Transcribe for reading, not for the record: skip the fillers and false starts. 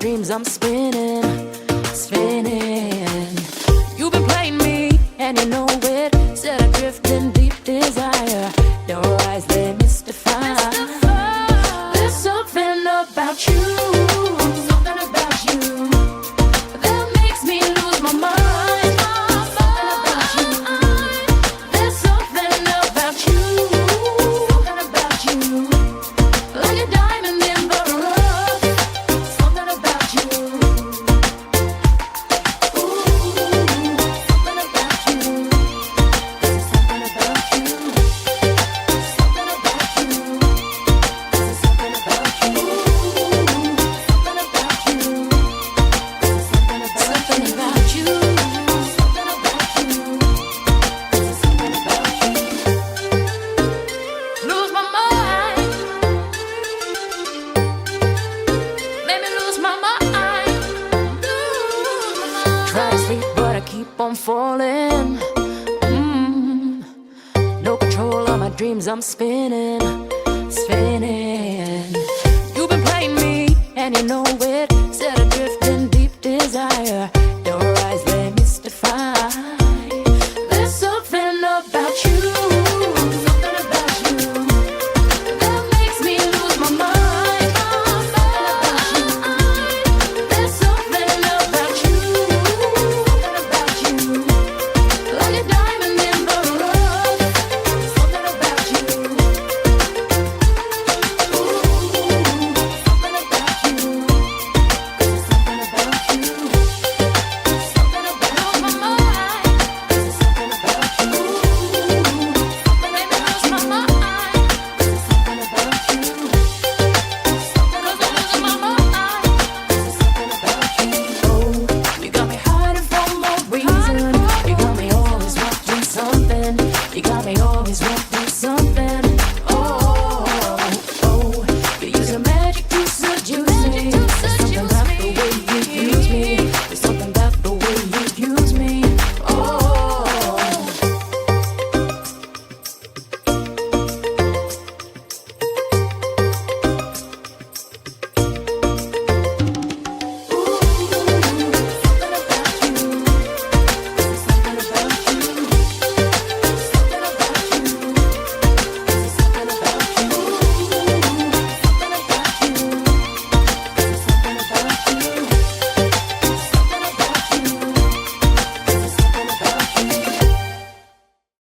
dreams, I'm spinning, spinning. You've been playing me, and you know it. Said I drift in deep desire. Your eyes, they mystify. There's something about you, something about you that makes me lose my mind. Something about you. There's something about you, something about you, like a diamond in the rough. Something about you. Ooh, something about you. There's something about you. Something about you. There's something about you. Ooh, something about you. There's something about you. Something about you. There's something about you. Lose my mind. Made me lose my mind. Try to sleep, but I keep on falling. No control of my dreams, I'm spinning, spinning. You've been playing me, and you know it.